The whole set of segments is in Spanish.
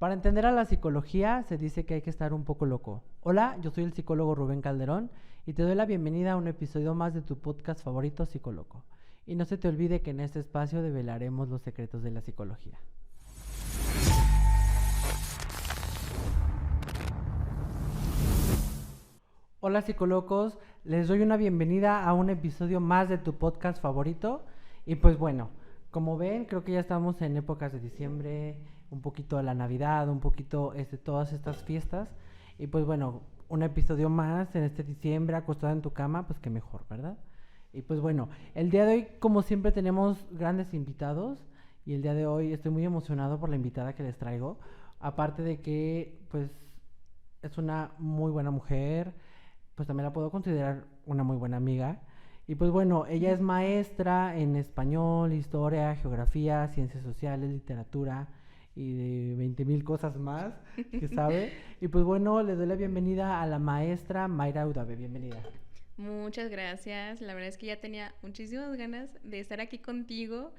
Para entender a la psicología se dice que hay que estar un poco loco. Hola, yo soy el psicólogo Rubén Calderón y te doy la bienvenida a un episodio más de tu podcast favorito, Psicoloco. Y no se te olvide que en este espacio develaremos los secretos de la psicología. Hola psicolocos, les doy una bienvenida a un episodio más de tu podcast favorito. Y pues bueno, como ven, creo que ya estamos en épocas de diciembre, un poquito de la Navidad, un poquito todas estas fiestas. Y pues bueno, un episodio más en este diciembre acostado en tu cama, pues qué mejor, ¿verdad? Y pues bueno, el día de hoy, como siempre, tenemos grandes invitados. Y el día de hoy estoy muy emocionado por la invitada que les traigo. Aparte de que, pues, es una muy buena mujer, pues también la puedo considerar una muy buena amiga. Y pues bueno, ella es maestra en español, historia, geografía, ciencias sociales, literatura y de 20,000 cosas más que sabe. Y pues bueno, le doy la bienvenida a la maestra Mayra Udabe. Bienvenida. Muchas gracias. La verdad es que ya tenía muchísimas ganas de estar aquí contigo.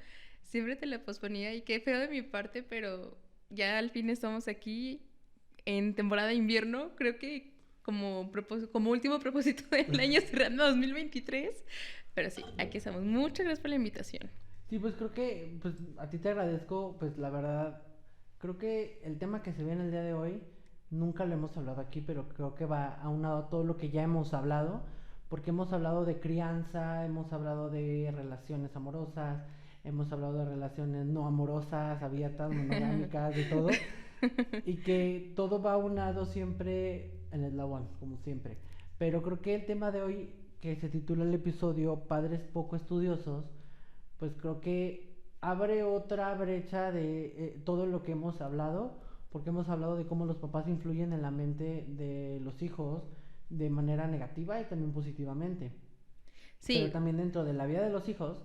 Siempre te la posponía y qué feo de mi parte, pero ya al fin estamos aquí en temporada de invierno. Creo que como último propósito del año cerrando 2023. Pero sí, aquí estamos. Muchas gracias por la invitación. Sí, pues creo que pues a ti te agradezco, pues la verdad, creo que el tema que se ve en el día de hoy nunca lo hemos hablado aquí, pero creo que va aunado a todo lo que ya hemos hablado, porque hemos hablado de crianza, hemos hablado de relaciones amorosas, hemos hablado de relaciones no amorosas, abiertas, monogámicas, de todo, y que todo va aunado siempre en el eslabón, como siempre. Pero creo que el tema de hoy, que se titula el episodio Padres poco estudiosos, pues creo que abre otra brecha de todo lo que hemos hablado, porque hemos hablado de cómo los papás influyen en la mente de los hijos de manera negativa y también positivamente. Pero Sí, también dentro de la vida de los hijos,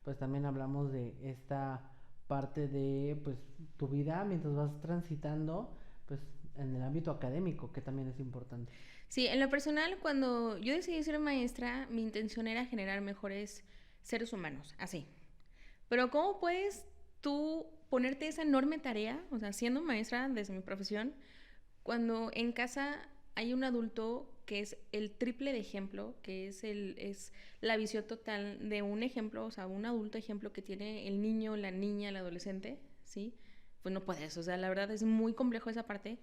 pues también hablamos de esta parte de pues tu vida mientras vas transitando pues en el ámbito académico, que también es importante. sí, en lo personal, cuando yo decidí ser maestra, mi intención era generar mejores seres humanos, así. Pero ¿cómo puedes tú ponerte esa enorme tarea, o sea, siendo maestra desde mi profesión, cuando en casa hay un adulto que es el triple de ejemplo, que es la visión total de un ejemplo, o sea, un adulto ejemplo que tiene el niño, la niña, el adolescente, ¿sí? Pues no puedes, o sea, la verdad es muy complejo esa parte.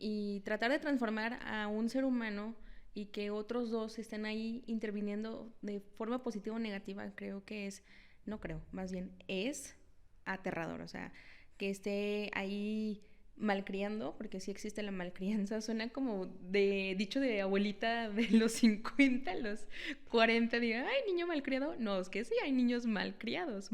Y tratar de transformar a un ser humano y que otros dos estén ahí interviniendo de forma positiva o negativa, creo que es, no creo, más bien es aterrador, o sea, que esté ahí malcriando, porque sí existe la malcrianza, suena como de dicho de abuelita de los 50, los 40, diga, ay, niño malcriado. No, es que sí hay niños malcriados,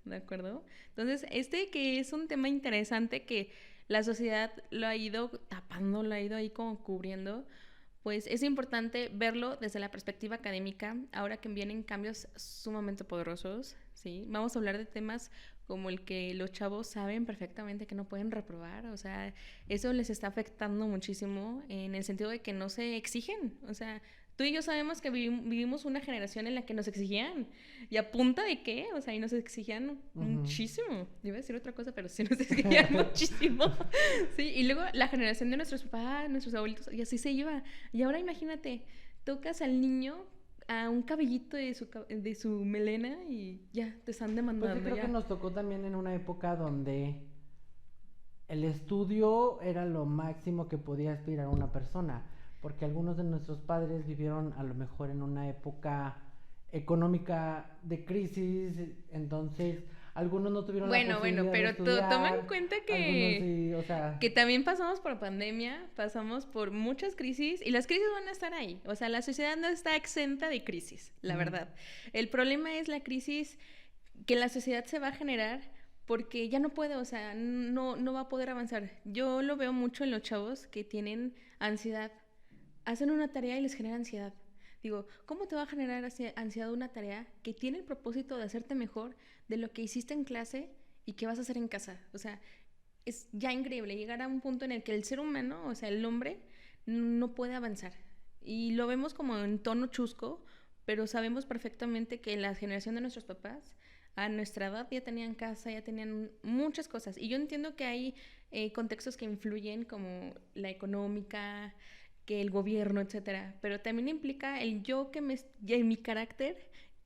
¿de acuerdo? Entonces, este que es un tema interesante que la sociedad lo ha ido tapando, lo ha ido ahí como cubriendo, pues es importante verlo desde la perspectiva académica, ahora que vienen cambios sumamente poderosos, ¿sí? Vamos a hablar de temas como el que los chavos saben perfectamente que no pueden reprobar, o sea, eso les está afectando muchísimo en el sentido de que no se exigen, o sea, tú y yo sabemos que vivimos una generación en la que nos exigían, ¿y a punta de qué? O sea, y nos exigían Ujú. muchísimo, iba a decir otra cosa, pero sí nos exigían muchísimo, ¿sí? Y luego la generación de nuestros papás, nuestros abuelitos, y así se iba. Y ahora imagínate, tocas al niño a un cabellito de su melena y ya, te están Pues sí, demandando, creo que ya. nos tocó también en una época donde el estudio era lo máximo que podía aspirar una persona, porque algunos de nuestros padres vivieron a lo mejor en una época económica de crisis, entonces algunos no tuvieron la Bueno, posibilidad de pero toma en estudiar, cuenta algunos sí, o sea, que también pasamos por pandemia, pasamos por muchas crisis y las crisis van a estar ahí. O sea, la sociedad no está exenta de crisis, la ujú, verdad. El problema es la crisis que la sociedad se va a generar porque ya no puede, o sea, no va a poder avanzar. Yo lo veo mucho en los chavos que tienen ansiedad. Hacen una tarea y les genera ansiedad. Digo, ¿cómo te va a generar ansiedad una tarea que tiene el propósito de hacerte mejor de lo que hiciste en clase y que vas a hacer en casa? O sea, es ya increíble llegar a un punto en el que el ser humano, o sea, el hombre, no puede avanzar. Y lo vemos como en tono chusco, pero sabemos perfectamente que la generación de nuestros papás, a nuestra edad ya tenían casa, ya tenían muchas cosas. Y yo entiendo que hay contextos que influyen como la económica, que el gobierno, etcétera, pero también implica el yo en mi carácter,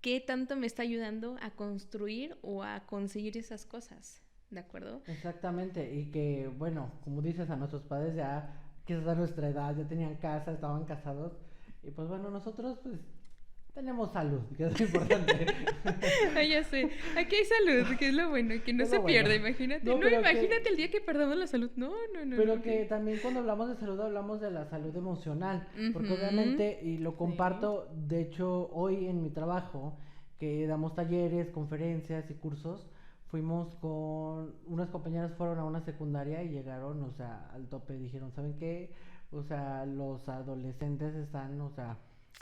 qué tanto me está ayudando a construir o a conseguir esas cosas, ¿de acuerdo? Exactamente, y que, bueno, como dices, a nuestros padres ya, quizás a nuestra edad, ya tenían casa, estaban casados, y pues bueno, nosotros pues tenemos salud, que es lo importante. Ah, ya sé. Aquí hay salud, que es lo bueno, que no Es se lo bueno. pierda, imagínate. No, No, pero imagínate que, el día que perdamos la salud. No, no, no, pero no. que también cuando hablamos de salud hablamos de la salud emocional, porque Ujú, obviamente, y lo sí. comparto, de hecho, hoy en mi trabajo, que damos talleres, conferencias y cursos, fuimos con, unas compañeras fueron a una secundaria y llegaron, o sea, al tope, dijeron, ¿saben qué? O sea, los adolescentes están, o sea,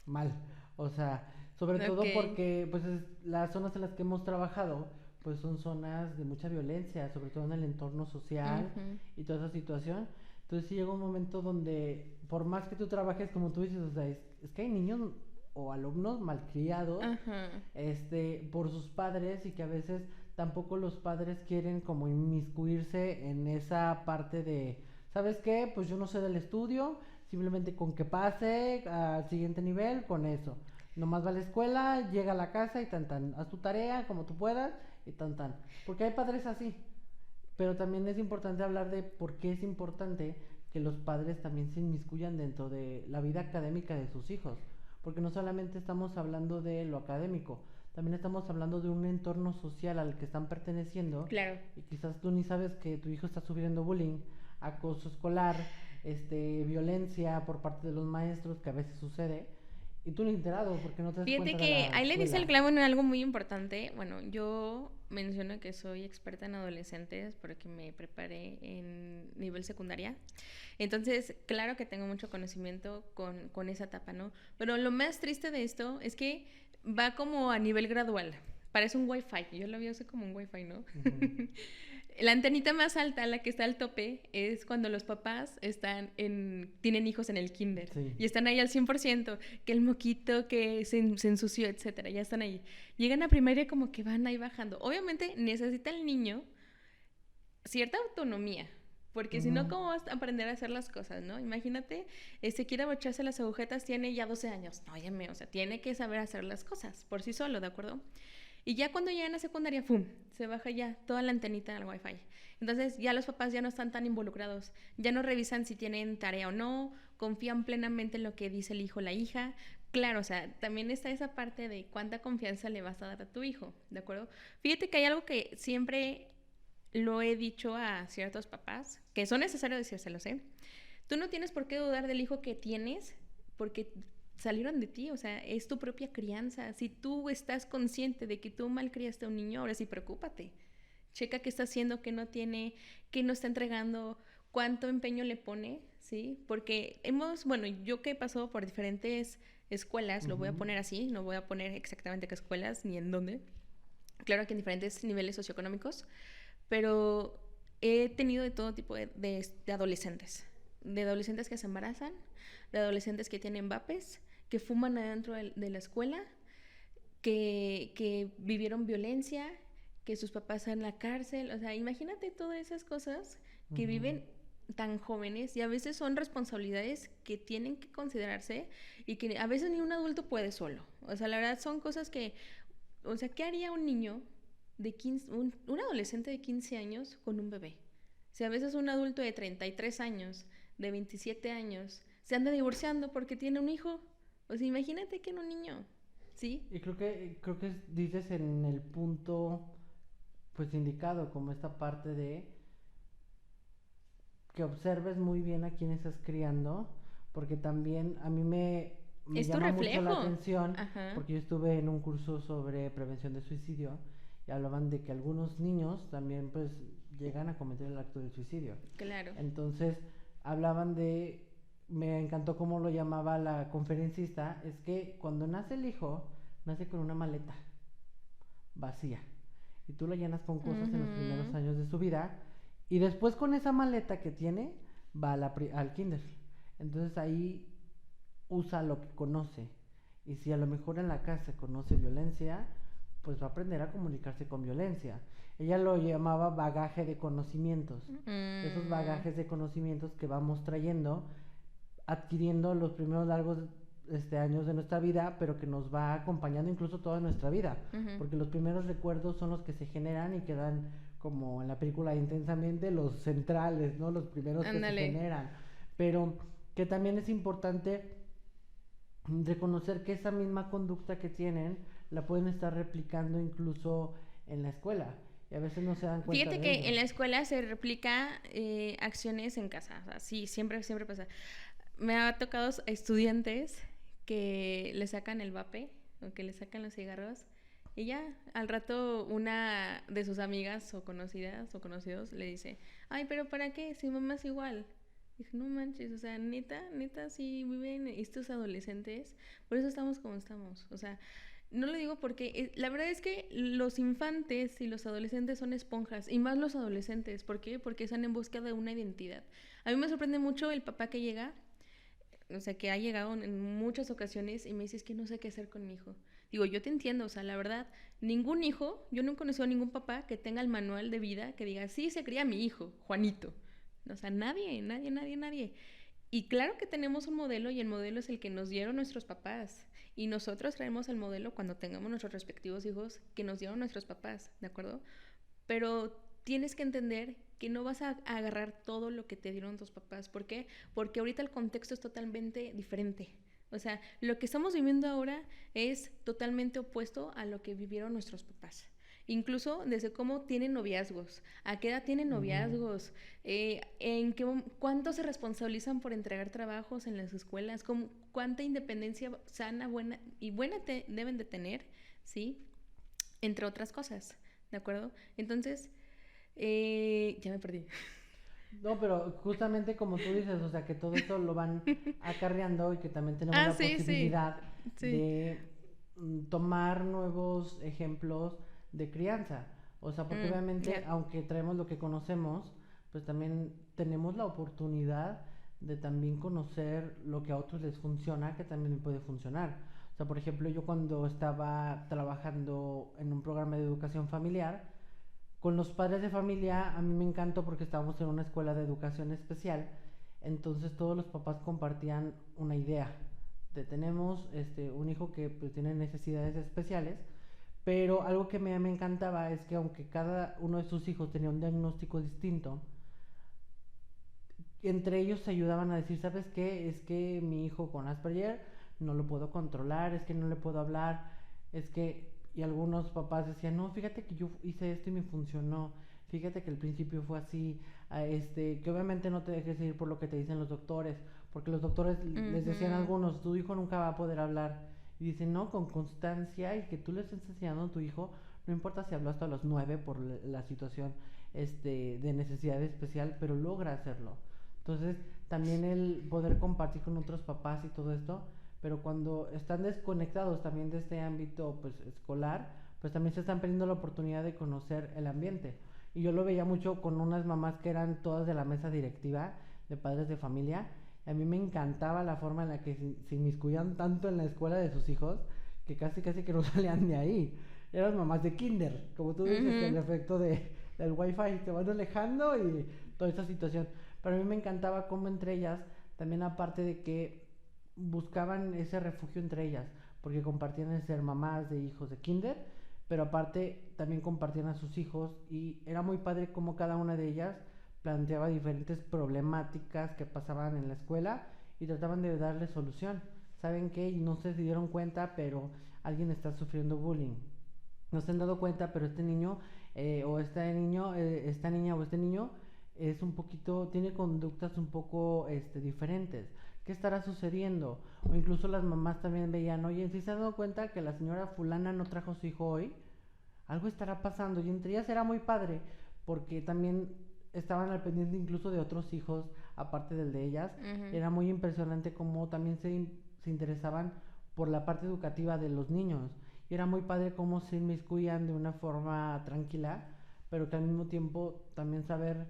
mal, o sea, sobre Ok. todo porque, pues, las zonas en las que hemos trabajado, pues son zonas de mucha violencia, sobre todo en el entorno social Ujú, y toda esa situación. Entonces sí llega un momento donde, por más que tú trabajes, como tú dices, o sea, es que hay niños o alumnos malcriados ajá. por sus padres y que a veces tampoco los padres quieren como inmiscuirse en esa parte de, ¿sabes qué? Pues yo no sé del estudio, simplemente con que pase al siguiente nivel, con eso. Nomás va a la escuela, llega a la casa y tan tan, haz tu tarea como tú puedas y tan tan. Porque hay padres así, pero también es importante hablar de por qué es importante que los padres también se inmiscuyan dentro de la vida académica de sus hijos. Porque no solamente estamos hablando de lo académico, también estamos hablando de un entorno social al que están perteneciendo Claro. y quizás tú ni sabes que tu hijo está sufriendo bullying, acoso escolar, violencia por parte de los maestros que a veces sucede y tú ni enterado porque no te das Fíjate cuenta de que la ahí le dice el escuela. clavo en algo muy importante. Bueno, yo menciono que soy experta en adolescentes porque me preparé en nivel secundaria. Entonces, claro que tengo mucho conocimiento con esa etapa, ¿no? Pero lo más triste de esto es que va como a nivel gradual. Parece un wifi. Yo lo veo así como un wifi, ¿no? Ujú. La antenita más alta, la que está al tope, es cuando los papás tienen hijos en el kinder Sí. y están ahí al 100%, que el moquito que se ensució, etcétera, ya están ahí. Llegan a primaria como que van ahí bajando. Obviamente necesita el niño cierta autonomía, porque si no, Ujú. ¿cómo vas a aprender a hacer las cosas, no? Imagínate, quiere abrocharse las agujetas, tiene ya 12 años. No, óyeme, o sea, tiene que saber hacer las cosas por sí solo, ¿de acuerdo? Y ya cuando llega a la secundaria, ¡fum! Se baja ya toda la antenita del wifi. Entonces ya los papás ya no están tan involucrados, ya no revisan si tienen tarea o no, confían plenamente en lo que dice el hijo o la hija. Claro, o sea, también está esa parte de cuánta confianza le vas a dar a tu hijo, ¿de acuerdo? Fíjate que hay algo que siempre lo he dicho a ciertos papás, que son necesarios decírselos, ¿eh? Tú no tienes por qué dudar del hijo que tienes, porque salieron de ti, o sea, es tu propia crianza. Si tú estás consciente de que tú malcriaste a un niño, ahora sí preocúpate. Checa qué está haciendo, qué no tiene, qué no está entregando, cuánto empeño le pone, ¿sí? Porque bueno, yo que he pasado por diferentes escuelas, lo voy a Ujú. poner así, no voy a poner exactamente qué escuelas ni en dónde. Claro que en diferentes niveles socioeconómicos, pero he tenido de todo tipo de adolescentes. De adolescentes que se embarazan, de adolescentes que tienen vapes, que fuman adentro de la escuela, que vivieron violencia, que sus papás están en la cárcel. O sea, imagínate todas esas cosas que Ujú. viven tan jóvenes y a veces son responsabilidades que tienen que considerarse y que a veces ni un adulto puede solo. O sea, la verdad son cosas que, o sea, ¿qué haría un niño de 15, un adolescente de 15 años con un bebé? Si a veces un adulto de 33 años, de 27 años, se anda divorciando porque tiene un hijo. O sea, imagínate que en un niño, ¿sí? Y creo que dices en el punto pues indicado, como esta parte de que observes muy bien a quién estás criando, porque también a mí me Es tu llama mucho la reflejo. atención, Ajá, porque yo estuve en un curso sobre prevención de suicidio y hablaban de que algunos niños también pues llegan a cometer el acto de suicidio. claro. Entonces hablaban de, me encantó cómo lo llamaba la conferencista, es que cuando nace el hijo, nace con una maleta vacía y tú la llenas con cosas en los primeros Ujú. años de su vida y después con esa maleta que tiene va al kinder. Entonces ahí usa lo que conoce y si a lo mejor en la casa conoce violencia, pues va a aprender a comunicarse con violencia. Ella lo llamaba bagaje de conocimientos. Esos bagajes de conocimientos que vamos trayendo, adquiriendo los primeros largos años de nuestra vida, pero que nos va acompañando incluso toda nuestra vida, porque los primeros recuerdos son los que se generan y quedan, como en la película Intensamente, los centrales, ¿no? Los primeros que se generan, pero que también es importante reconocer que esa misma conducta que tienen la pueden estar replicando incluso en la escuela, y a veces no se dan cuenta. Fíjate que en la escuela se replica acciones en casa, o sea, sí, siempre pasa. Me ha tocado estudiantes que le sacan el vape o que le sacan los cigarros y ya al rato una de sus amigas o conocidas o conocidos le dice, ay, pero ¿para qué? Si mamá es igual. Dije, no manches, o sea, neta, sí viven estos adolescentes, por eso estamos como estamos, o sea, no lo digo porque la verdad es que los infantes y los adolescentes son esponjas, y más los adolescentes, ¿por qué? Porque están en busca de una identidad. A mí me sorprende mucho el papá que llega, o sea, que ha llegado en muchas ocasiones y me dice, es que no sé qué hacer con mi hijo. Digo, yo te entiendo, o sea, la verdad, ningún hijo, yo no he conocido a ningún papá que tenga el manual de vida que diga, sí, se cría mi hijo, Juanito. O sea, nadie. Y claro que tenemos un modelo y el modelo es el que nos dieron nuestros papás. Y nosotros traemos el modelo cuando tengamos nuestros respectivos hijos que nos dieron nuestros papás, ¿de acuerdo? Pero tienes que entender que no vas a agarrar todo lo que te dieron tus papás. ¿Por qué? Porque ahorita el contexto es totalmente diferente. O sea, lo que estamos viviendo ahora es totalmente opuesto a lo que vivieron nuestros papás. Incluso desde cómo tienen noviazgos, a qué edad tienen noviazgos, cuánto se responsabilizan por entregar trabajos en las escuelas, cuánta independencia sana, buena deben de tener, ¿sí? Entre otras cosas, ¿de acuerdo? Entonces, ya me perdí. No, pero justamente como tú dices, o sea, que todo esto lo van acarreando y que también tenemos la posibilidad de tomar nuevos ejemplos de crianza. O sea, porque obviamente, aunque traemos lo que conocemos, pues también tenemos la oportunidad de también conocer lo que a otros les funciona, que también puede funcionar. O sea, por ejemplo, yo cuando estaba trabajando en un programa de educación familiar, con los padres de familia, a mí me encantó porque estábamos en una escuela de educación especial, entonces todos los papás compartían una idea de tenemos un hijo que pues tiene necesidades especiales, pero algo que me encantaba es que aunque cada uno de sus hijos tenía un diagnóstico distinto, entre ellos se ayudaban a decir, ¿sabes qué? Es que mi hijo con Asperger no lo puedo controlar, es que no le puedo hablar, es que... Y algunos papás decían, no, fíjate que yo hice esto y me funcionó, fíjate que al principio fue así, que obviamente no te dejes ir por lo que te dicen los doctores, porque los doctores les decían a algunos, tu hijo nunca va a poder hablar, y dicen, no, con constancia y que tú le estés enseñando a tu hijo, no importa si habló hasta los 9 por la situación de necesidad especial, pero logra hacerlo. Entonces, también el poder compartir con otros papás y todo esto, pero cuando están desconectados también de este ámbito pues escolar, pues también se están perdiendo la oportunidad de conocer el ambiente. Y yo lo veía mucho con unas mamás que eran todas de la mesa directiva de padres de familia, y a mí me encantaba la forma en la que se inmiscuían tanto en la escuela de sus hijos que casi que no salían de ahí. Eran mamás de kinder, como tú dices, el efecto del wifi, te van alejando y toda esta situación. Pero a mí me encantaba cómo entre ellas, también aparte de que buscaban ese refugio entre ellas, porque compartían el ser mamás de hijos de kinder, pero aparte también compartían a sus hijos y era muy padre cómo cada una de ellas planteaba diferentes problemáticas que pasaban en la escuela y trataban de darle solución. ¿Saben qué? No sé si dieron cuenta, pero alguien está sufriendo bullying. No se han dado cuenta, pero este niño o este niño, esta niña o este niño es un poquito, tiene conductas un poco diferentes. ¿Qué estará sucediendo? O incluso las mamás también veían, oye, si se han dado cuenta que la señora fulana no trajo a su hijo hoy, algo estará pasando. Y entre ellas era muy padre, porque también estaban al pendiente incluso de otros hijos, aparte del de ellas. Era muy impresionante cómo también se interesaban por la parte educativa de los niños. Y era muy padre cómo se inmiscuían de una forma tranquila, pero que al mismo tiempo también saber,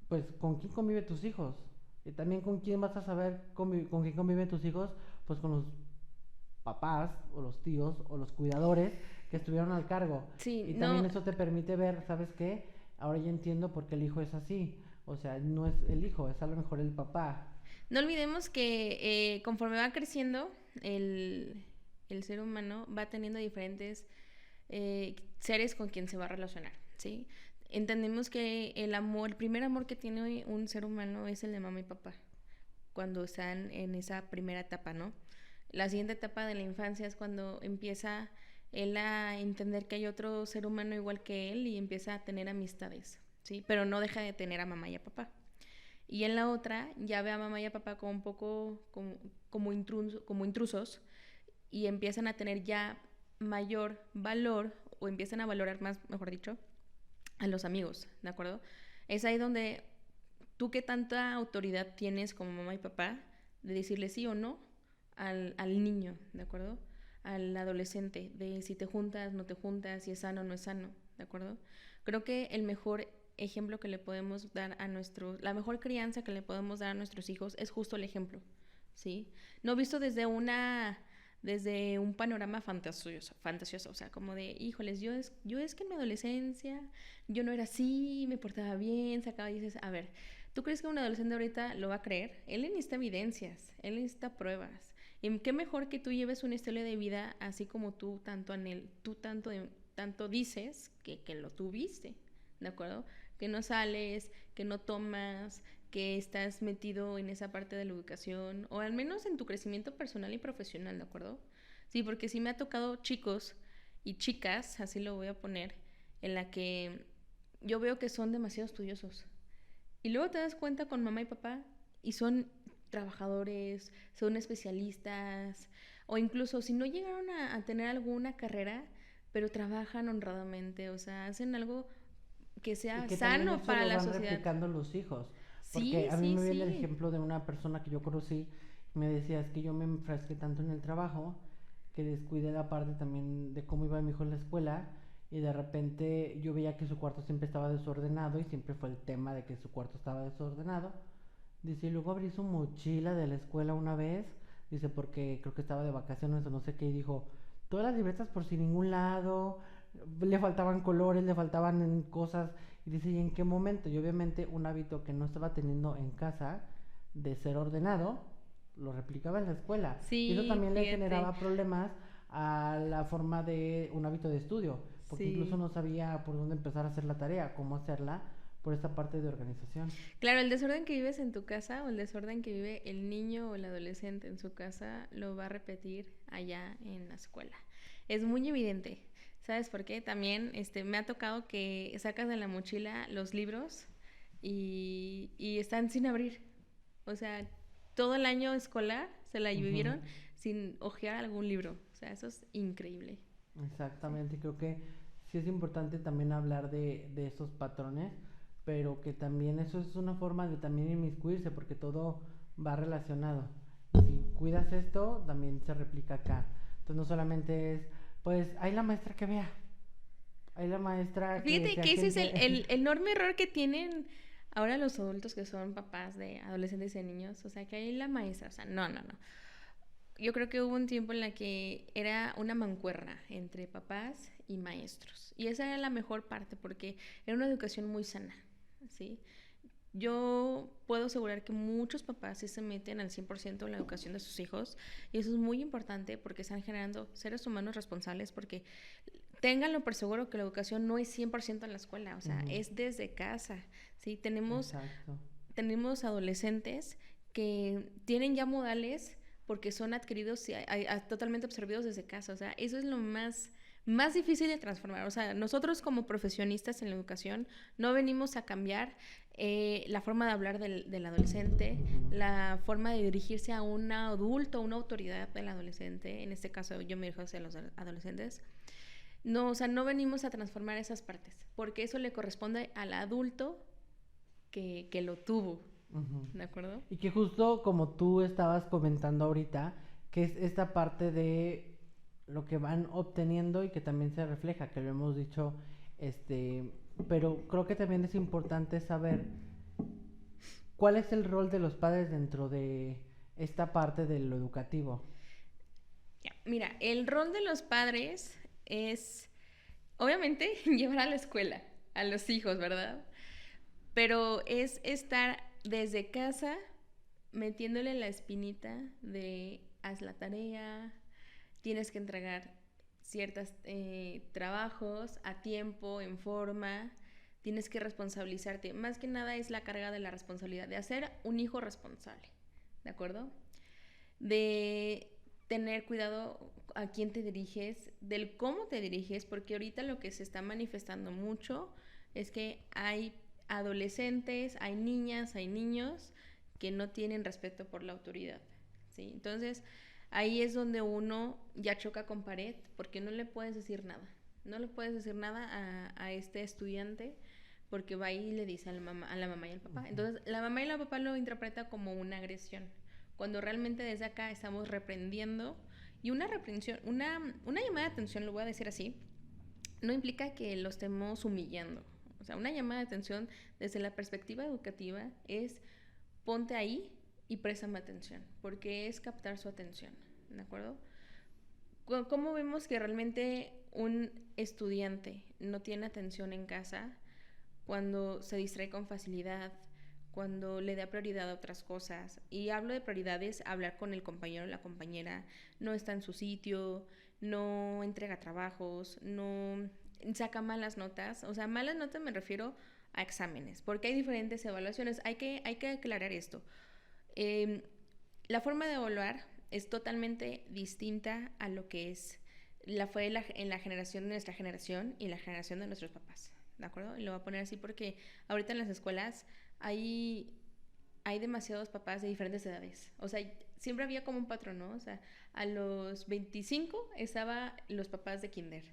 pues, con quién conviven tus hijos. Y también con quién vas a saber con quién conviven tus hijos, pues con los papás o los tíos o los cuidadores que estuvieron al cargo. Sí, Y no. también eso te permite ver, ¿sabes qué? Ahora ya entiendo por qué el hijo es así. O sea, no es el hijo, es a lo mejor el papá. No olvidemos que conforme va creciendo, el ser humano va teniendo diferentes seres con quien se va a relacionar, ¿sí? Entendemos que el primer amor que tiene un ser humano es el de mamá y papá, cuando están en esa primera etapa, ¿no? La siguiente etapa de la infancia es cuando empieza él a entender que hay otro ser humano igual que él y empieza a tener amistades, ¿sí? Pero no deja de tener a mamá y a papá. Y en la otra ya ve a mamá y a papá como un poco como intrusos y empiezan a tener ya mayor valor o empiezan a valorar más, mejor dicho, a los amigos, ¿de acuerdo? Es ahí donde tú qué tanta autoridad tienes como mamá y papá de decirle sí o no al niño, ¿de acuerdo? Al adolescente, de si te juntas, no te juntas, si es sano o no es sano, ¿de acuerdo? Creo que el mejor ejemplo que le podemos dar a la mejor crianza que le podemos dar a nuestros hijos es justo el ejemplo, ¿sí? No visto desde un panorama fantasioso, o sea, como de, híjoles, yo es que en mi adolescencia yo no era así, me portaba bien, sacaba y dices, a ver, ¿tú crees que un adolescente ahorita lo va a creer? Él necesita evidencias, él necesita pruebas. Y qué mejor que tú lleves un estilo de vida así como tanto dices que lo tuviste, ¿de acuerdo? Que no sales, que no tomas, que estás metido en esa parte de la educación, o al menos en tu crecimiento personal y profesional, ¿de acuerdo? Sí, porque sí me ha tocado chicos y chicas, así lo voy a poner, en la que yo veo que son demasiado estudiosos. Y luego te das cuenta con mamá y papá y son trabajadores, son especialistas, o incluso si no llegaron a tener alguna carrera, pero trabajan honradamente, o sea, hacen algo que Y sea que también sano eso para lo la van sociedad. replicando los hijos. Sí, Porque a mí sí, me viene el sí. ejemplo de una persona que yo conocí. Me decía, es que yo me enfrasqué tanto en el trabajo que descuidé la parte también de cómo iba mi hijo en la escuela. Y de repente yo veía que su cuarto siempre estaba desordenado y siempre fue el tema de que su cuarto estaba desordenado. Dice, y luego abrí su mochila de la escuela una vez. Dice, porque creo que estaba de vacaciones o no sé qué. Y dijo, todas las libretas por sin ningún lado. Le faltaban colores, le faltaban cosas. Y dice, ¿y en qué momento? Y obviamente un hábito que no estaba teniendo en casa de ser ordenado, lo replicaba en la escuela. Y eso Sí, también le fíjate. generaba problemas a la forma de un hábito de estudio. Porque incluso Sí. no sabía por dónde empezar a hacer la tarea, cómo hacerla, por esta parte de organización. Claro, el desorden que vives en tu casa o el desorden que vive el niño o el adolescente en su casa lo va a repetir allá en la escuela. Es muy evidente. ¿Sabes por qué? También me ha tocado que sacas de la mochila los libros y están sin abrir. O sea, todo el año escolar se la Ujú. vivieron sin hojear algún libro. O sea, eso es increíble. Sí. Exactamente, creo que sí es importante también hablar de esos patrones, pero que también eso es una forma de también inmiscuirse, porque todo va relacionado. Si cuidas esto, también se replica acá. Entonces no solamente es, pues, hay la maestra que vea, hay la maestra que Fíjate se que ese es agente. el enorme error que tienen ahora los adultos que son papás de adolescentes y de niños. O sea, que hay la maestra. O sea, no, no, no. Yo creo que hubo un tiempo en la que era una mancuerna entre papás y maestros. Y esa era la mejor parte porque era una educación muy sana, ¿sí? Yo puedo asegurar que muchos papás sí se meten al 100% en la educación de sus hijos y eso es muy importante porque están generando seres humanos responsables porque ténganlo por seguro que la educación no es 100% en la escuela, o sea, Ujú. es desde casa, ¿sí? Exacto. Tenemos adolescentes que tienen ya modales porque son adquiridos y totalmente absorbidos desde casa. O sea, eso es lo más difícil de transformar. O sea, nosotros como profesionistas en la educación no venimos a cambiar la forma de hablar del adolescente, Ujú. la forma de dirigirse a un adulto, una autoridad del adolescente. En este caso yo me dirijo hacia los adolescentes. No, o sea, no venimos a transformar esas partes, porque eso le corresponde al adulto que lo tuvo, Ujú. ¿de acuerdo? Y que justo como tú estabas comentando ahorita, que es esta parte de lo que van obteniendo y que también se refleja, que lo hemos dicho, este, pero creo que también es importante saber cuál es el rol de los padres dentro de esta parte de lo educativo. Ya, mira, el rol de los padres es, obviamente, llevar a la escuela a los hijos, ¿verdad? Pero es estar desde casa metiéndole la espinita de haz la tarea, tienes que entregar ciertos trabajos a tiempo, en forma, tienes que responsabilizarte. Más que nada es la carga de la responsabilidad, de hacer un hijo responsable, ¿de acuerdo? De tener cuidado a quién te diriges, del cómo te diriges, porque ahorita lo que se está manifestando mucho es que hay adolescentes, hay niñas, hay niños que no tienen respeto por la autoridad, ¿sí? Entonces, ahí es donde uno ya choca con pared porque no le puedes decir nada. No le puedes decir nada a este estudiante porque va y le dice a la mamá y al papá. Entonces, la mamá y el papá lo interpreta como una agresión, cuando realmente desde acá estamos reprendiendo. Y una reprensión, una llamada de atención, lo voy a decir así, no implica que lo estemos humillando. O sea, una llamada de atención desde la perspectiva educativa es ponte ahí y préstame atención, porque es captar su atención, ¿de acuerdo? ¿Cómo vemos que realmente un estudiante no tiene atención en casa cuando se distrae con facilidad, cuando le da prioridad a otras cosas? Y hablo de prioridades, hablar con el compañero o la compañera, no está en su sitio, no entrega trabajos, no saca malas notas. O sea, malas notas me refiero a exámenes, porque hay diferentes evaluaciones. Hay que aclarar esto. La forma de evaluar es totalmente distinta a lo que fue en la generación de nuestra generación y la generación de nuestros papás, ¿de acuerdo? Y lo voy a poner así porque ahorita en las escuelas hay demasiados papás de diferentes edades. O sea, siempre había como un patrón, ¿no? O sea, a los 25 estaban los papás de kinder,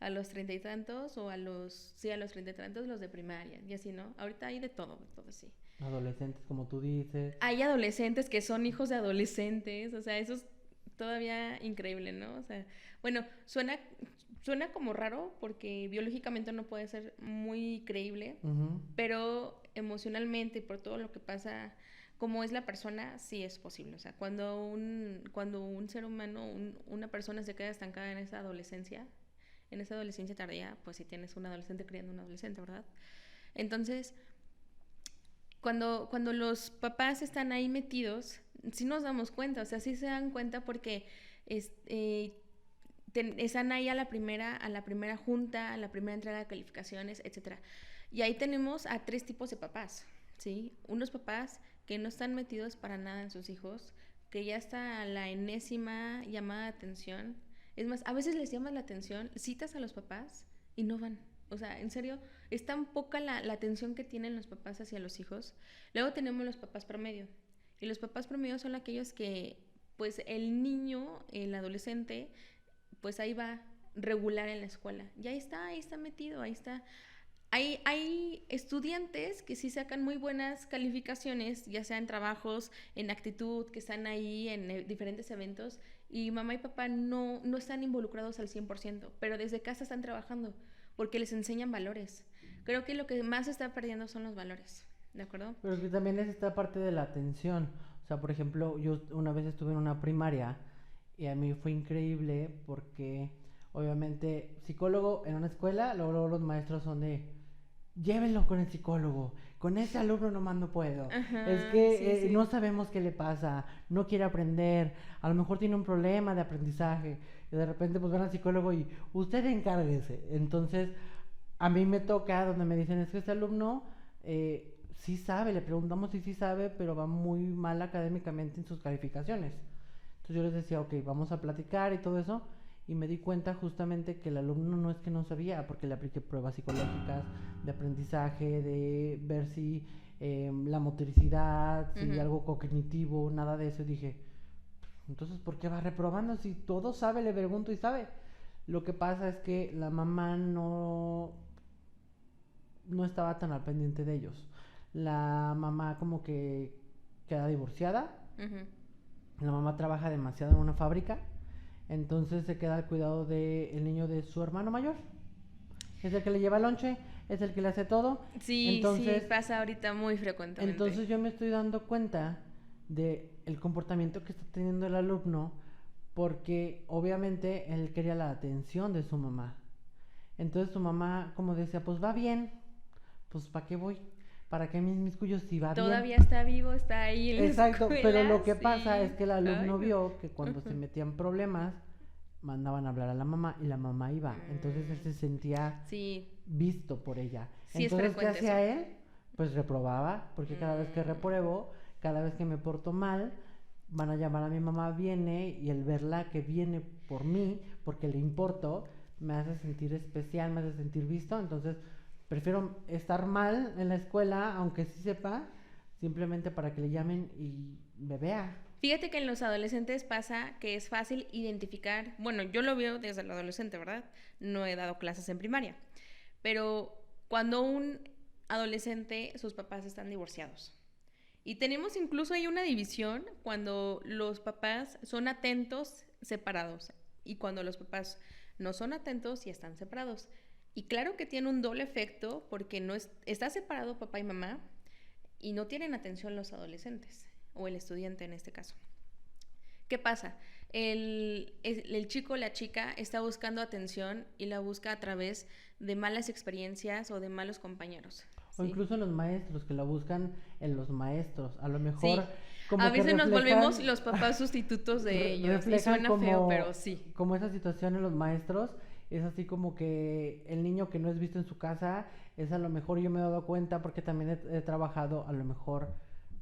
a los 30 y tantos o a los 30 y tantos los de primaria y así, ¿no? Ahorita hay de todo así. Adolescentes, como tú dices. Hay adolescentes que son hijos de adolescentes, o sea, eso es todavía increíble, ¿no? O sea, bueno, suena como raro porque biológicamente no puede ser muy creíble, pero emocionalmente por todo lo que pasa, como es la persona, sí es posible. O sea, cuando un ser humano, una persona se queda estancada en esa adolescencia tardía, pues si tienes un adolescente criando un adolescente, ¿verdad? Entonces, cuando los papás están ahí metidos, sí nos damos cuenta, o sea, sí se dan cuenta porque están ahí a la primera junta, a la primera entrega de calificaciones, etcétera. Y ahí tenemos a 3 tipos de papás, ¿sí? Unos papás que no están metidos para nada en sus hijos, que ya está la enésima llamada de atención. Es más, a veces les llamas la atención, citas a los papás y no van. O sea, en serio, es tan poca la atención que tienen los papás hacia los hijos. Luego tenemos los papás promedio. Y los papás promedio son aquellos que, pues, el niño, el adolescente, pues ahí va regular en la escuela. Y ahí está metido, ahí está. Hay estudiantes que sí sacan muy buenas calificaciones, ya sea en trabajos, en actitud, que están ahí en diferentes eventos, y mamá y papá no están involucrados al 100%, pero desde casa están trabajando porque les enseñan valores. Creo que lo que más se está perdiendo son los valores, ¿de acuerdo? Pero que también es esta parte de la atención. O sea, por ejemplo, yo una vez estuve en una primaria y a mí fue increíble porque obviamente psicólogo en una escuela, luego los maestros son de llévenlo con el psicólogo, con ese alumno nomás no puedo. Ajá, es que sí, sí. no sabemos qué le pasa, no quiere aprender, a lo mejor tiene un problema de aprendizaje y de repente pues van al psicólogo y usted encárguese. Entonces a mí me toca donde me dicen es que este alumno sí sabe, le preguntamos si sí sabe, pero va muy mal académicamente en sus calificaciones. Entonces yo les decía, ok, vamos a platicar y todo eso. Y me di cuenta justamente que el alumno no es que no sabía, porque le apliqué pruebas psicológicas de aprendizaje, de ver si la motricidad, si algo cognitivo, nada de eso. Y dije, entonces, ¿por qué va reprobando? Si todo sabe, le pregunto y sabe. Lo que pasa es que la mamá no estaba tan al pendiente de ellos. La mamá como que queda divorciada. La mamá trabaja demasiado en una fábrica. Entonces se queda al cuidado del niño de su hermano mayor. Es el que le lleva el lonche, es el que le hace todo. Sí, entonces, sí, pasa ahorita muy frecuentemente. Entonces yo me estoy dando cuenta de el comportamiento que está teniendo el alumno porque obviamente él quería la atención de su mamá. Entonces su mamá como decía, pues va bien, pues ¿para qué voy? ¿Para qué me inmiscuyo si va bien? Todavía está vivo, está ahí en la Exacto, pero escuela, lo que pasa es sí. que el Ay, alumno no. vio que cuando se metían problemas, mandaban a hablar a la mamá y la mamá iba. Entonces él Mm, se sentía sí, visto por ella. sí es Entonces, ¿qué frecuente eso. hacía él? Pues reprobaba, porque cada vez que Mm, repruebo, cada vez que me porto mal, van a llamar a mi mamá, viene y el verla que viene por mí, porque le importo, me hace sentir especial, me hace sentir visto. Entonces, prefiero estar mal en la escuela, aunque sí sepa, simplemente para que le llamen y me vea. Fíjate que en los adolescentes pasa que es fácil identificar, bueno, yo lo veo desde el adolescente, ¿verdad? No he dado clases en primaria, pero cuando un adolescente, sus papás están divorciados. Y tenemos incluso ahí una división cuando los papás son atentos, separados, y cuando los papás no son atentos y están separados. Y claro que tiene un doble efecto porque no está separado papá y mamá y no tienen atención los adolescentes o el estudiante en este caso. ¿Qué pasa? El chico o la chica está buscando atención y la busca a través de malas experiencias o de malos compañeros. O ¿Sí? incluso en los maestros, que la buscan en los maestros. A lo mejor Sí, a como que veces nos volvemos reflejan, los papás sustitutos de ellos y reflejan suena feo, pero sí. como esa situación en los maestros. Es así como que el niño que no es visto en su casa es, a lo mejor yo me he dado cuenta porque también he trabajado a lo mejor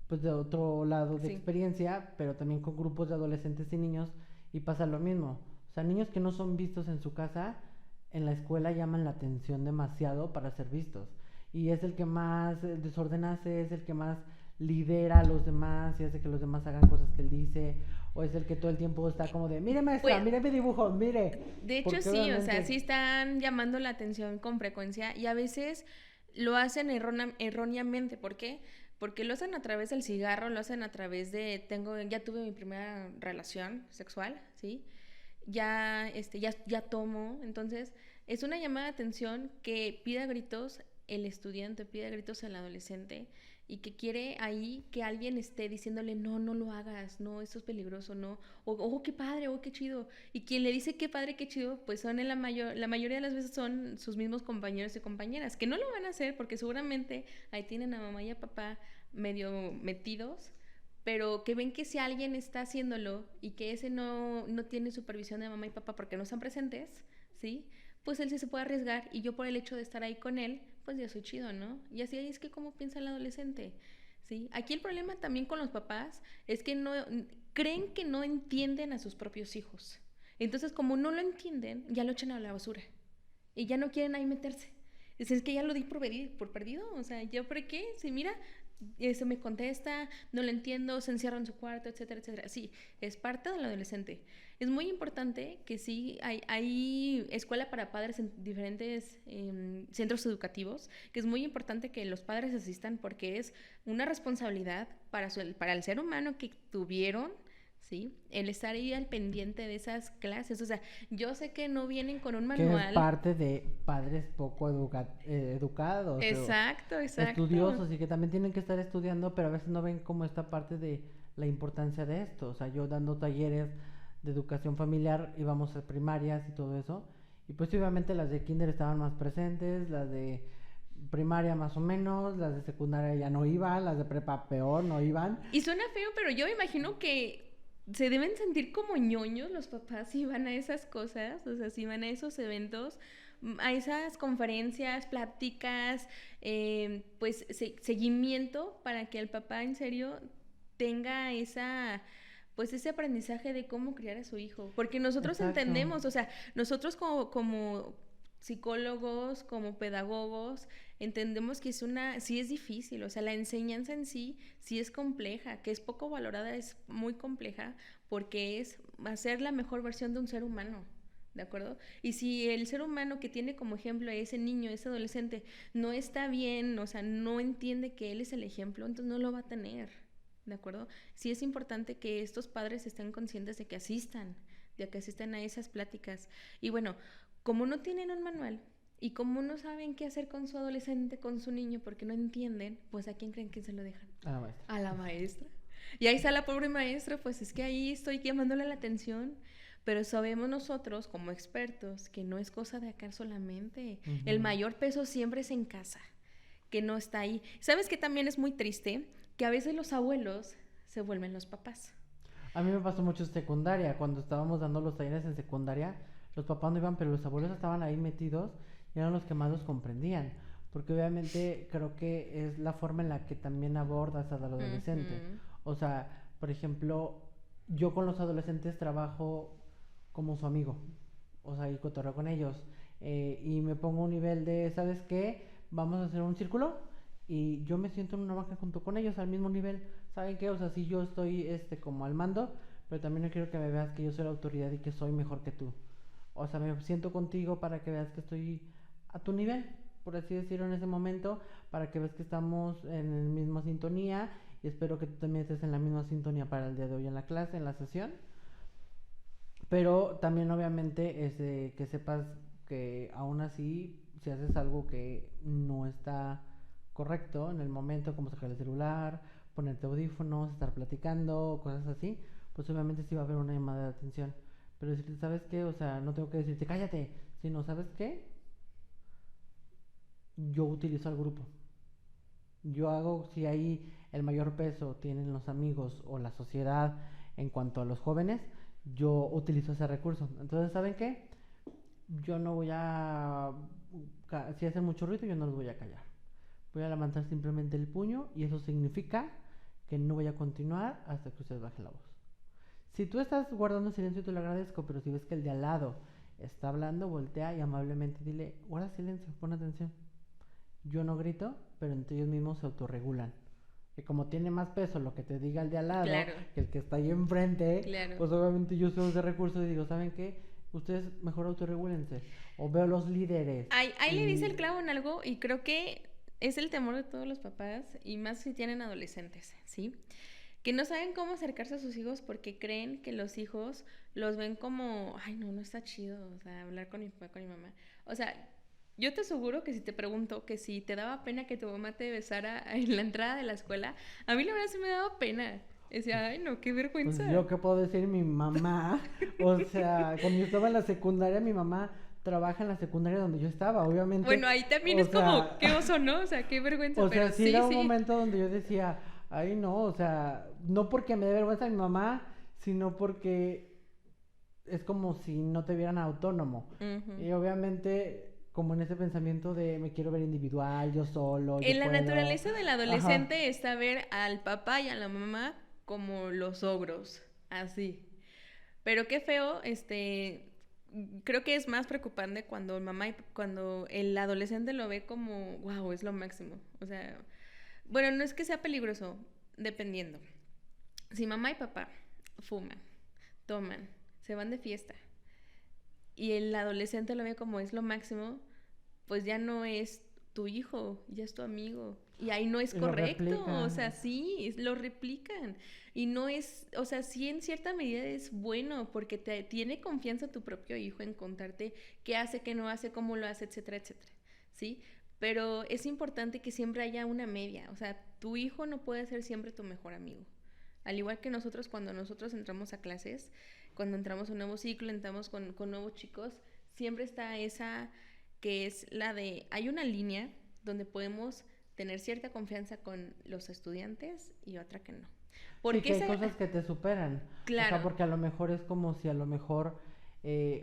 pues de otro lado de Sí. experiencia, pero también con grupos de adolescentes y niños, y pasa lo mismo. O sea, niños que no son vistos en su casa, en la escuela llaman la atención demasiado para ser vistos. Y es el que más desorden hace, es el que más lidera a los demás y hace que los demás hagan cosas que él dice, o es el que todo el tiempo está como de, mire maestra, Pues, mire mi dibujo, mire. de hecho Porque sí, o sea, sí obviamente, están llamando la atención con frecuencia y a veces lo hacen erróneamente. ¿Por qué? Porque lo hacen a través del cigarro, lo hacen a través de, ya tuve mi primera relación sexual, ¿sí? Ya tomo, entonces es una llamada de atención que pide a gritos el estudiante, pide a gritos el adolescente y que quiere ahí que alguien esté diciéndole no, no lo hagas, no, esto es peligroso, no, o oh, qué padre, oh, qué chido. Y quien le dice qué padre, qué chido, pues son la mayoría de las veces son sus mismos compañeros y compañeras, que no lo van a hacer porque seguramente ahí tienen a mamá y a papá medio metidos, pero que ven que si alguien está haciéndolo y que ese no tiene supervisión de mamá y papá porque no están presentes, ¿sí? Pues él sí se puede arriesgar y yo por el hecho de estar ahí con él, pues ya soy chido, ¿no? Y así es que cómo piensa el adolescente, ¿sí? Aquí el problema también con los papás es que no creen que no entienden a sus propios hijos. Entonces, como no lo entienden, ya lo echan a la basura y ya no quieren ahí meterse. Es que ya lo di por perdido, o sea, ¿yo por qué? Si mira, se me contesta, no lo entiendo, se encierra en su cuarto, etcétera, etcétera. Sí, es parte del adolescente. Es muy importante que sí hay escuela para padres en diferentes centros educativos, que es muy importante que los padres asistan porque es una responsabilidad para el ser humano que tuvieron, ¿sí? El estar ahí al pendiente de esas clases. O sea, yo sé que no vienen con un que es manual. parte de padres poco educados o Exacto, exacto. estudiosos y que también tienen que estar estudiando, pero a veces no ven como esta parte de la importancia de esto. O sea, yo dando talleres de educación familiar, íbamos a primarias y todo eso, y pues obviamente las de kinder estaban más presentes, las de primaria más o menos, las de secundaria ya no iban, las de prepa peor no iban. Y suena feo, pero yo me imagino que se deben sentir como ñoños los papás si van a esas cosas, o sea, si van a esos eventos, a esas conferencias, pláticas, pues seguimiento para que el papá en serio tenga pues ese aprendizaje de cómo criar a su hijo. Porque nosotros Exacto. entendemos, o sea, nosotros como psicólogos, como pedagogos, entendemos que sí es difícil, o sea, la enseñanza en sí es compleja, que es poco valorada, es muy compleja, porque es hacer la mejor versión de un ser humano, ¿de acuerdo? Y si el ser humano que tiene como ejemplo a ese niño, ese adolescente, no está bien, o sea, no entiende que él es el ejemplo, entonces no lo va a tener, ¿de acuerdo? Sí es importante que estos padres estén conscientes de que asistan a esas pláticas. Y bueno, como no tienen un manual y como no saben qué hacer con su adolescente, con su niño, porque no entienden, pues ¿a quién creen que se lo dejan? A la maestra. A la maestra. Y ahí está la pobre maestra, pues es que ahí estoy llamándole la atención. Pero sabemos nosotros, como expertos, que no es cosa de acá solamente. Ujú. El mayor peso siempre es en casa, que no está ahí. ¿Sabes qué también es muy triste? Que a veces los abuelos se vuelven los papás. A mí me pasó mucho en secundaria, cuando estábamos dando los talleres en secundaria, los papás no iban, pero los abuelos estaban ahí metidos y eran los que más los comprendían, porque obviamente creo que es la forma en la que también abordas al adolescente. Ujú. O sea, por ejemplo, yo con los adolescentes trabajo como su amigo, o sea, y cotorreo con ellos, y me pongo a un nivel de, ¿sabes qué? Vamos a hacer un círculo y yo me siento en una banca junto con ellos al mismo nivel. ¿Saben qué? O sea, sí yo estoy como al mando, pero también no quiero que me veas que yo soy la autoridad y que soy mejor que tú. O sea, me siento contigo para que veas que estoy a tu nivel, por así decirlo, en ese momento, para que veas que estamos en la misma sintonía y espero que tú también estés en la misma sintonía para el día de hoy en la clase, en la sesión. Pero también obviamente que sepas que aún así, si haces algo que no está correcto en el momento, como sacar el celular, ponerte audífonos, estar platicando, cosas así, pues obviamente sí va a haber una llamada de atención. Pero decirte, ¿sabes qué? O sea, no tengo que decirte, cállate, sino, ¿sabes qué? Yo utilizo al grupo. Yo hago, si ahí el mayor peso tienen los amigos o la sociedad en cuanto a los jóvenes, yo utilizo ese recurso. Entonces, ¿saben qué? Yo no voy a... Si hacen mucho ruido, yo no los voy a callar. Voy a levantar simplemente el puño y eso significa que no voy a continuar hasta que ustedes bajen la voz. Si tú estás guardando silencio, te lo agradezco, pero si ves que el de al lado está hablando, voltea y amablemente dile, guarda silencio, pon atención. Yo no grito, pero entre ellos mismos se autorregulan. Y como tiene más peso lo que te diga el de al lado Claro, que el que está ahí enfrente, claro. pues obviamente yo uso ese recurso y digo, ¿saben qué? Ustedes mejor autorregúlense. O veo los líderes. Ahí le dice el Y clavo en algo y creo que es el temor de todos los papás y más si tienen adolescentes, ¿sí? Que no saben cómo acercarse a sus hijos porque creen que los hijos los ven como, ay, no, no está chido, o sea, hablar con mi papá, con mi mamá. O sea, yo te aseguro que si te pregunto que si te daba pena que tu mamá te besara en la entrada de la escuela, a mí la verdad sí me daba pena. Decía, ay, no, qué pues vergüenza. yo qué puedo decir, mi mamá, o sea, cuando yo estaba en la secundaria, mi mamá trabaja en la secundaria donde yo estaba, obviamente, Bueno, ahí también o es como, sea, qué oso, ¿no? O sea, qué vergüenza, o pero sea, sí sí, era un sí. momento donde yo decía, ay no, o sea, no porque me dé vergüenza mi mamá, sino porque es como si no te vieran autónomo. Ujú. Y obviamente, como en ese pensamiento de me quiero ver individual, yo solo, yo En la puedo. naturaleza del Ajá. adolescente está ver al papá y a la mamá como los ogros, así. Pero qué feo, creo que es más preocupante cuando cuando el adolescente lo ve como, wow, es lo máximo. O sea, bueno, no es que sea peligroso, dependiendo. Si mamá y papá fuman, toman, se van de fiesta y el adolescente lo ve como es lo máximo, pues ya no es tu hijo, ya es tu amigo. Y ahí no es Y lo correcto, o sea, replican. sí, lo replican. Y no es, o sea, sí en cierta medida es bueno porque te tiene confianza tu propio hijo en contarte qué hace, qué no hace, cómo lo hace, etcétera, etcétera. ¿Sí? Pero es importante que siempre haya una media, o sea, tu hijo no puede ser siempre tu mejor amigo. Al igual que nosotros cuando nosotros entramos a clases, cuando entramos a un nuevo ciclo, entramos con nuevos chicos, siempre está esa que es la de, hay una línea donde podemos tener cierta confianza con los estudiantes y otra que no. Sí, Porque que hay esa, cosas que te superan. O sea, claro, porque a lo mejor es como si a lo mejor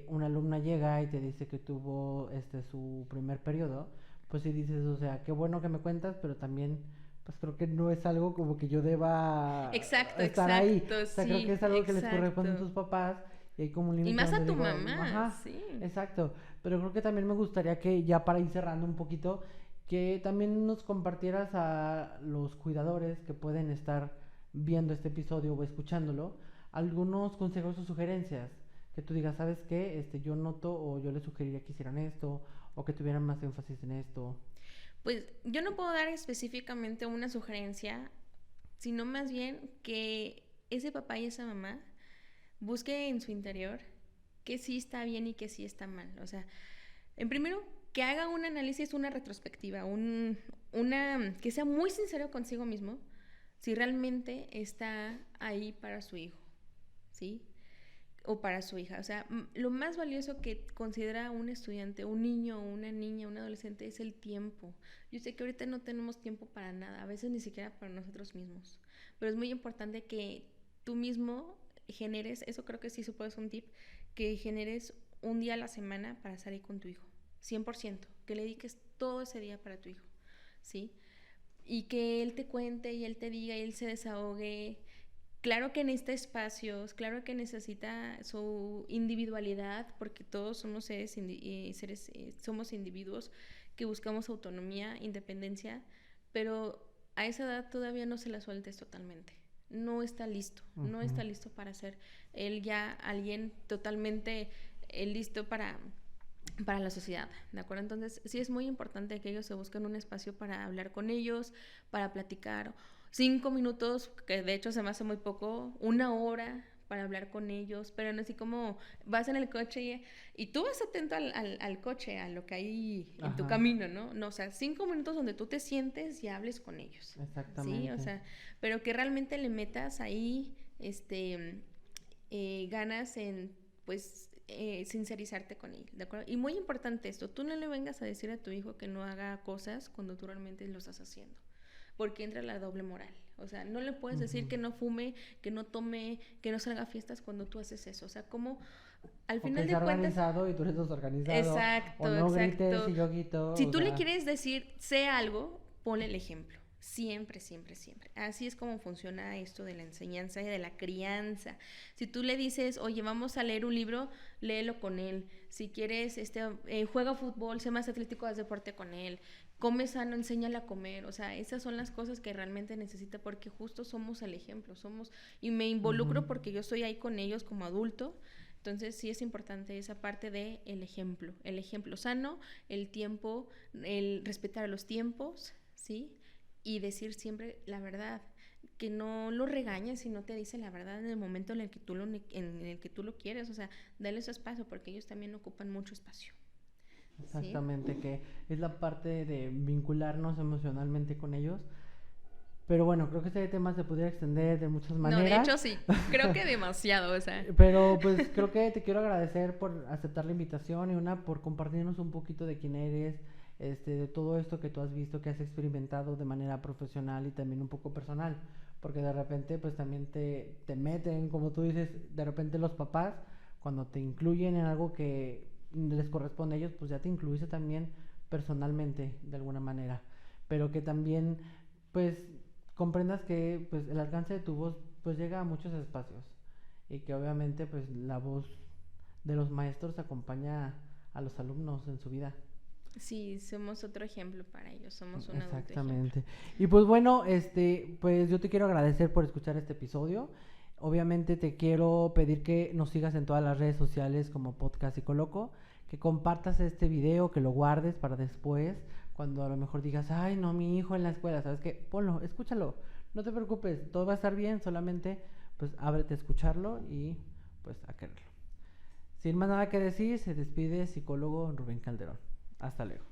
una alumna llega y te dice que tuvo su primer periodo, pues si dices, o sea, qué bueno que me cuentas, pero también pues creo que no es algo como que yo deba exacto, estar ahí. exacto, O sea, creo que sí, es algo que les corresponde a exacto. tus papás y hay como un Y límite más donde a tu digo, mamá, ajá, sí. exacto. Pero creo que también me gustaría que ya para ir cerrando un poquito, que también nos compartieras a los cuidadores que pueden estar viendo este episodio o escuchándolo, algunos consejos o sugerencias que tú digas, ¿sabes qué? Yo noto o yo les sugeriría que hicieran esto o que tuvieran más énfasis en esto. Pues yo no puedo dar específicamente una sugerencia, sino más bien que ese papá y esa mamá busque en su interior que sí está bien y que sí está mal. O sea, en primero, que haga un análisis, una retrospectiva, que sea muy sincero consigo mismo si realmente está ahí para su hijo, ¿sí? o para su hija. O sea, lo más valioso que considera un estudiante, un niño, una niña, un adolescente es el tiempo. Yo sé que ahorita no tenemos tiempo para nada, a veces ni siquiera para nosotros mismos, pero es muy importante que tú mismo generes, eso creo que sí se puede ser un tip, que generes un día a la semana para salir con tu hijo, 100%, que le dediques todo ese día para tu hijo, ¿sí? Y que él te cuente y él te diga y él se desahogue. Claro que necesita espacios, claro que necesita su individualidad, porque todos somos somos individuos que buscamos autonomía, independencia, pero a esa edad todavía no se la sueltes totalmente. No está listo, no está listo para ser él ya alguien totalmente listo para la sociedad, ¿de acuerdo? Entonces, sí es muy importante que ellos se busquen un espacio para hablar con ellos, para platicar. 5 minutos, que de hecho se me hace muy poco, 1 hora para hablar con ellos, pero no así como vas en el coche y tú vas atento al coche, a lo que hay en tu camino, ¿no? No, o sea, 5 minutos donde tú te sientes y hables con ellos. Exactamente. Sí, o sea, pero que realmente le metas ahí, ganas en, pues, sincerizarte con él, ¿de acuerdo? Y muy importante esto, tú no le vengas a decir a tu hijo que no haga cosas cuando tú realmente lo estás haciendo, porque entra la doble moral. O sea, no le puedes decir que no fume, que no tome, que no salga a fiestas cuando tú haces eso. O sea, como al final de cuentas... organizado y tú eres desorganizado. Exacto, o no exacto. grites y yo grito. Si tú le quieres decir, sé algo, ponle el ejemplo. Siempre, siempre, siempre. Así es como funciona esto de la enseñanza y de la crianza. Si tú le dices, oye, vamos a leer un libro, léelo con él. Si quieres, juega fútbol, sé más atlético, haz deporte con él. Come sano, enséñale a comer. O sea, esas son las cosas que realmente necesita, porque justo somos el ejemplo. Y me involucro porque yo estoy ahí con ellos como adulto. Entonces sí es importante esa parte de el ejemplo sano, el tiempo, el respetar los tiempos, ¿sí? Y decir siempre la verdad, que no lo regañes si no te dice la verdad en el momento en el que tú lo quieres. O sea, dale su espacio, porque ellos también ocupan mucho espacio. Exactamente, ¿sí? Que es la parte de vincularnos emocionalmente con ellos. Pero bueno, creo que este tema se podría extender de muchas maneras. No, de hecho sí, creo que demasiado, o sea. Pero pues creo que te quiero agradecer por aceptar la invitación y por compartirnos un poquito de quién eres, de todo esto que tú has visto, que has experimentado de manera profesional y también un poco personal. Porque de repente pues también te meten, como tú dices, de repente los papás, cuando te incluyen en algo que les corresponde a ellos, pues ya te incluiste también personalmente de alguna manera. Pero que también pues comprendas que pues el alcance de tu voz pues llega a muchos espacios y que obviamente pues la voz de los maestros acompaña a los alumnos en su vida. Sí, somos otro ejemplo para ellos, somos un adulto Exactamente. Y pues bueno, pues yo te quiero agradecer por escuchar este episodio. Obviamente te quiero pedir que nos sigas en todas las redes sociales como Podcast Psicoloco, que compartas este video, que lo guardes para después, cuando a lo mejor digas, ay, no, mi hijo en la escuela, ¿sabes qué? Ponlo, escúchalo, no te preocupes, todo va a estar bien, solamente pues ábrete a escucharlo y pues a quererlo. Sin más nada que decir, se despide psicólogo Rubén Calderón. Hasta luego.